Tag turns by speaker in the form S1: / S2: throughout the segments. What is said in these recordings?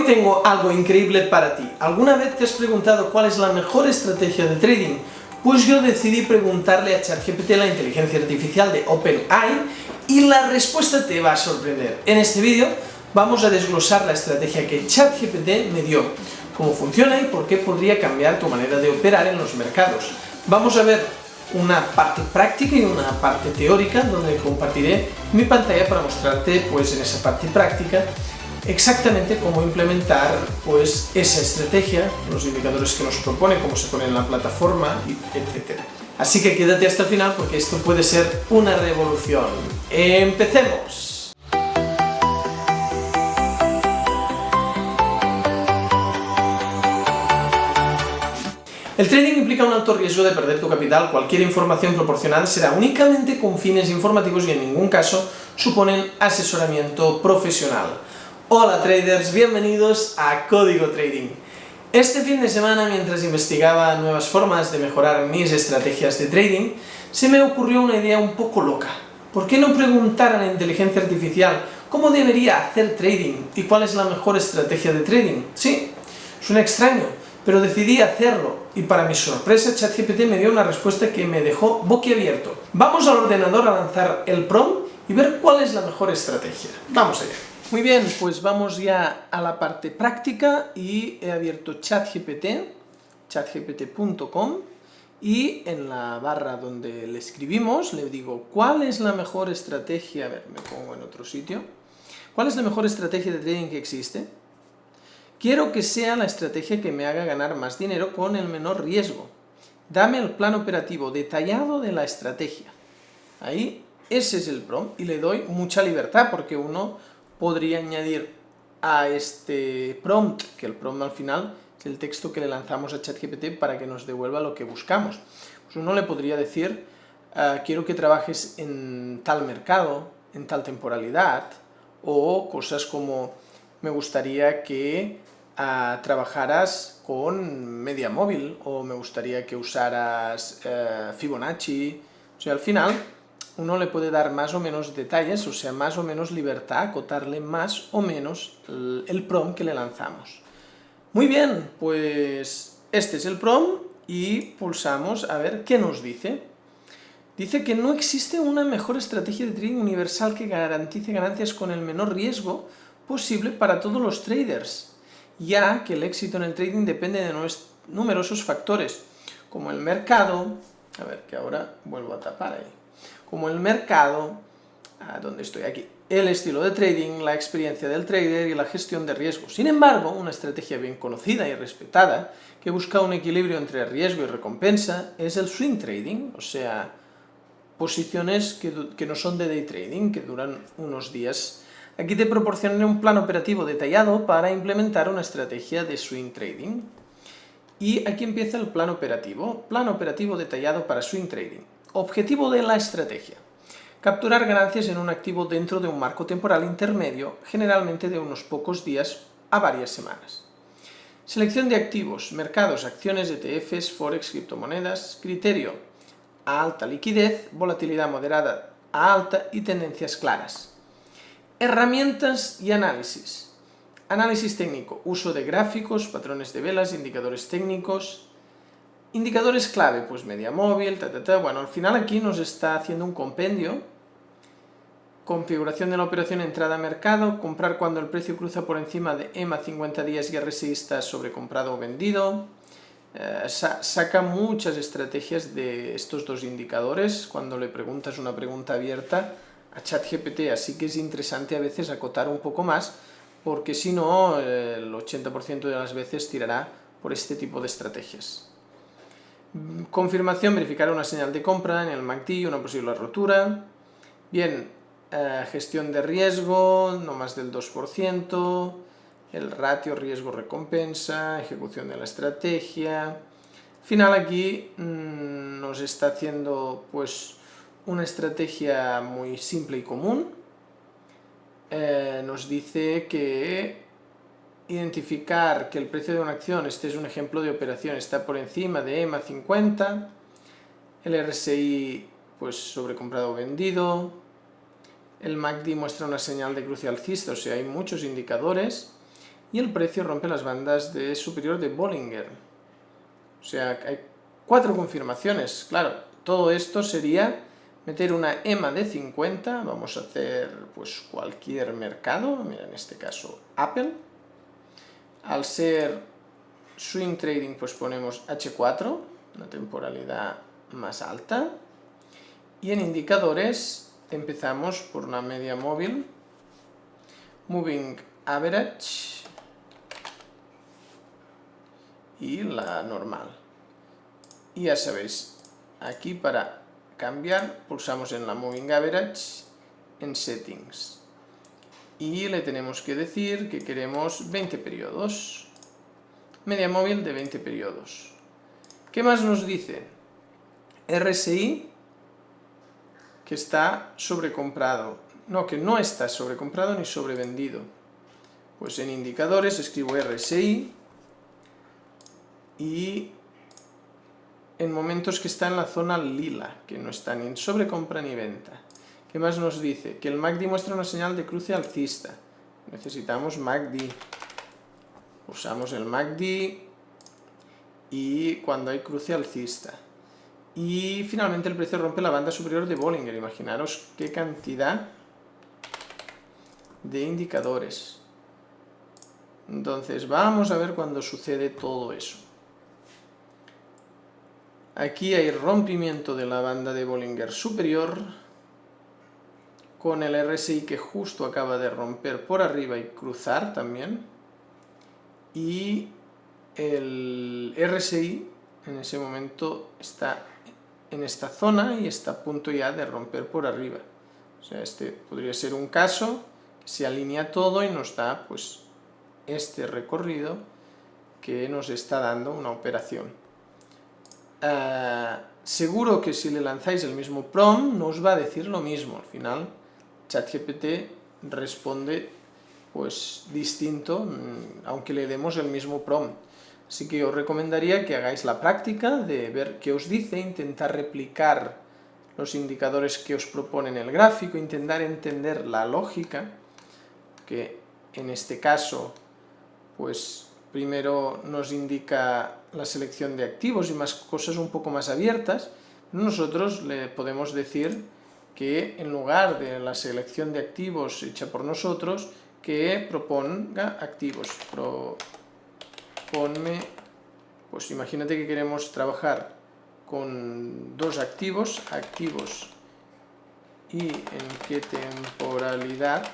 S1: Hoy tengo algo increíble para ti. ¿Alguna vez te has preguntado cuál es la mejor estrategia de trading? Pues yo decidí preguntarle a ChatGPT, la inteligencia artificial de OpenAI, y la respuesta te va a sorprender. En este vídeo vamos a desglosar la estrategia que ChatGPT me dio, cómo funciona y por qué podría cambiar tu manera de operar en los mercados. Vamos a ver una parte práctica y una parte teórica, donde compartiré mi pantalla para mostrarte, pues en esa parte práctica, exactamente cómo implementar pues esa estrategia, los indicadores que nos propone, cómo se pone en la plataforma, etc. Así que quédate hasta el final porque esto puede ser una revolución. ¡Empecemos! El trading implica un alto riesgo de perder tu capital. Cualquier información proporcionada será únicamente con fines informativos y en ningún caso suponen asesoramiento profesional. Hola traders, bienvenidos a Código Trading. Este fin de semana, mientras investigaba nuevas formas de mejorar mis estrategias de trading, se me ocurrió una idea un poco loca. ¿Por qué no preguntar a la inteligencia artificial cómo debería hacer trading y cuál es la mejor estrategia de trading? Sí, suena extraño, pero decidí hacerlo y para mi sorpresa ChatGPT me dio una respuesta que me dejó boquiabierto. Vamos al ordenador a lanzar el prompt y ver cuál es la mejor estrategia. Vamos allá. Muy bien, pues vamos ya a la parte práctica y he abierto ChatGPT, chatgpt.com, y en la barra donde le escribimos le digo ¿cuál es la mejor estrategia? A ver, me pongo en otro sitio. ¿Cuál es la mejor estrategia de trading que existe? Quiero que sea la estrategia que me haga ganar más dinero con el menor riesgo. Dame el plan operativo detallado de la estrategia. Ahí, ese es el prompt y le doy mucha libertad porque uno podría añadir a este prompt, que el prompt al final es el texto que le lanzamos a ChatGPT para que nos devuelva lo que buscamos. Pues uno le podría decir, quiero que trabajes en tal mercado, en tal temporalidad, o cosas como, me gustaría que trabajaras con media móvil, o me gustaría que usaras Fibonacci. O sea, al final uno le puede dar más o menos detalles, o sea, más o menos libertad, acotarle más o menos el prompt que le lanzamos. Muy bien, pues este es el prompt y pulsamos a ver qué nos dice. Dice que no existe una mejor estrategia de trading universal que garantice ganancias con el menor riesgo posible para todos los traders, ya que el éxito en el trading depende de numerosos factores, como el mercado, a ver que ahora vuelvo a tapar ahí, como el mercado, ¿dónde estoy? Aquí, el estilo de trading, la experiencia del trader y la gestión de riesgos. Sin embargo, una estrategia bien conocida y respetada, que busca un equilibrio entre riesgo y recompensa, es el swing trading, o sea, posiciones que no son de day trading, que duran unos días. Aquí te proporcionaré un plan operativo detallado para implementar una estrategia de swing trading. Y aquí empieza el plan operativo detallado para swing trading. Objetivo de la estrategia: capturar ganancias en un activo dentro de un marco temporal intermedio, generalmente de unos pocos días a varias semanas. Selección de activos, mercados, acciones, ETFs, forex, criptomonedas. Criterio: a alta liquidez, volatilidad moderada a alta y tendencias claras. Herramientas y análisis. Análisis técnico, uso de gráficos, patrones de velas, indicadores técnicos. Indicadores clave, pues media móvil, Bueno, al final aquí nos está haciendo un compendio. Configuración de la operación entrada a mercado, comprar cuando el precio cruza por encima de EMA 50 días y RSI está sobrecomprado o vendido. Saca muchas estrategias de estos dos indicadores cuando le preguntas una pregunta abierta a ChatGPT, así que es interesante a veces acotar un poco más, porque si no, el 80% de las veces tirará por este tipo de estrategias. Confirmación, verificar una señal de compra en el MACD, una posible rotura. Bien, gestión de riesgo, no más del 2%, el ratio riesgo-recompensa, ejecución de la estrategia. Al final aquí nos está haciendo pues una estrategia muy simple y común. Nos dice que identificar que el precio de una acción, este es un ejemplo de operación, está por encima de EMA 50, el RSI pues sobrecomprado o vendido, el MACD muestra una señal de cruce alcista, o sea, hay muchos indicadores. y el precio rompe las bandas de superior de Bollinger. O sea, hay 4 confirmaciones. Claro, todo esto sería meter una EMA de 50, vamos a hacer pues cualquier mercado, mira, en este caso Apple. Al ser swing trading pues ponemos H4, una temporalidad más alta, y en indicadores empezamos por una media móvil, moving average y la normal. Y ya sabéis, aquí para cambiar pulsamos en la moving average en settings y le tenemos que decir que queremos 20 periodos, media móvil de 20 periodos. ¿Qué más nos dice? RSI que está sobrecomprado, no, que no está sobrecomprado ni sobrevendido. Pues en indicadores escribo RSI y en momentos que está en la zona lila, que no está ni en sobrecompra ni venta. ¿Qué más nos dice? Que el MACD muestra una señal de cruce alcista. Necesitamos MACD. Usamos el MACD y cuando hay cruce alcista. Y finalmente el precio rompe la banda superior de Bollinger. Imaginaros qué cantidad de indicadores. Entonces vamos a ver cuándo sucede todo eso. Aquí hay rompimiento de la banda de Bollinger superior, con el RSI que justo acaba de romper por arriba y cruzar también, y el RSI en ese momento está en esta zona y está a punto ya de romper por arriba. O sea, este podría ser un caso que se alinea todo y nos da pues este recorrido que nos está dando una operación. Seguro que si le lanzáis el mismo prompt no os va a decir lo mismo. Al final ChatGPT responde pues distinto, aunque le demos el mismo prompt. Así que os recomendaría que hagáis la práctica de ver qué os dice, intentar replicar los indicadores que os propone en el gráfico, intentar entender la lógica, que en este caso pues primero nos indica la selección de activos y más cosas un poco más abiertas. Nosotros le podemos decir que en lugar de la selección de activos hecha por nosotros, que proponga activos. Proponme, pues imagínate que queremos trabajar con 2 activos y en qué temporalidad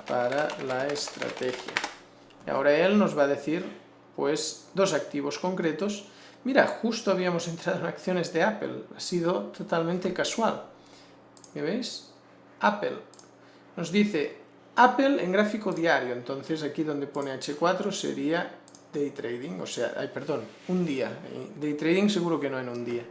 S1: para la estrategia. Y ahora él nos va a decir pues 2 activos concretos. Mira, justo habíamos entrado en acciones de Apple, ha sido totalmente casual. ¿Me veis? Apple. Nos dice Apple en gráfico diario, entonces aquí donde pone H4 sería day trading, o sea, un día. Day trading seguro que no en un día.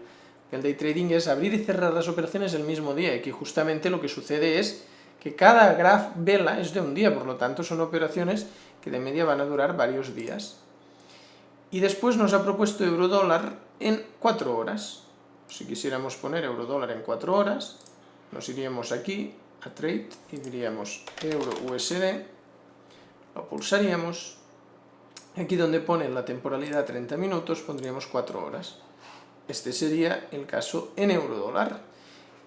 S1: El day trading es abrir y cerrar las operaciones el mismo día, y que justamente lo que sucede es que cada vela es de un día, por lo tanto son operaciones que de media van a durar varios días. Y después nos ha propuesto euro-dólar en 4 horas. Si quisiéramos poner euro-dólar en 4 horas, nos iríamos aquí a Trade y diríamos euro-USD, lo pulsaríamos, aquí donde pone la temporalidad 30 minutos pondríamos 4 horas. Este sería el caso en euro-dólar.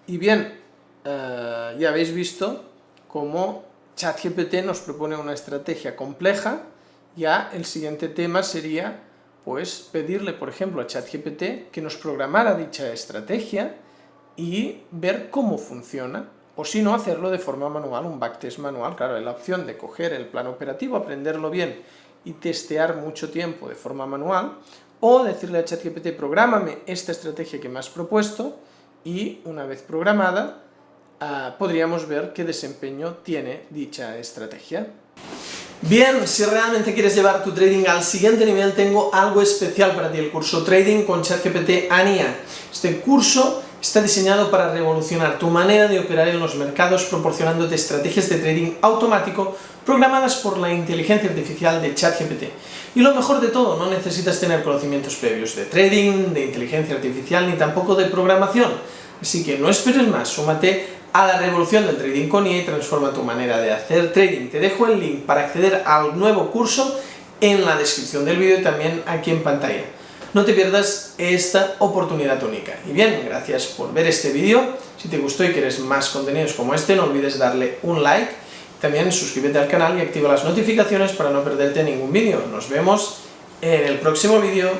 S1: Y bien, ya habéis visto cómo ChatGPT nos propone una estrategia compleja. Ya el siguiente tema sería pues pedirle, por ejemplo, a ChatGPT que nos programara dicha estrategia y ver cómo funciona, o si no, hacerlo de forma manual, un backtest manual. Claro, hay la opción de coger el plan operativo, aprenderlo bien y testear mucho tiempo de forma manual, o decirle a ChatGPT, prográmame esta estrategia que me has propuesto, y una vez programada, podríamos ver qué desempeño tiene dicha estrategia. Bien, si realmente quieres llevar tu trading al siguiente nivel, tengo algo especial para ti, el curso Trading con ChatGPT ANIA. Este curso está diseñado para revolucionar tu manera de operar en los mercados, proporcionándote estrategias de trading automático programadas por la inteligencia artificial de ChatGPT. Y lo mejor de todo, no necesitas tener conocimientos previos de trading, de inteligencia artificial, ni tampoco de programación. Así que no esperes más, súmate a la revolución del trading con IA y transforma tu manera de hacer trading. Te dejo el link para acceder al nuevo curso en la descripción del vídeo y también aquí en pantalla. No te pierdas esta oportunidad única. Y bien, gracias por ver este vídeo. Si te gustó y quieres más contenidos como este, no olvides darle un like. También suscríbete al canal y activa las notificaciones para no perderte ningún vídeo. Nos vemos en el próximo vídeo.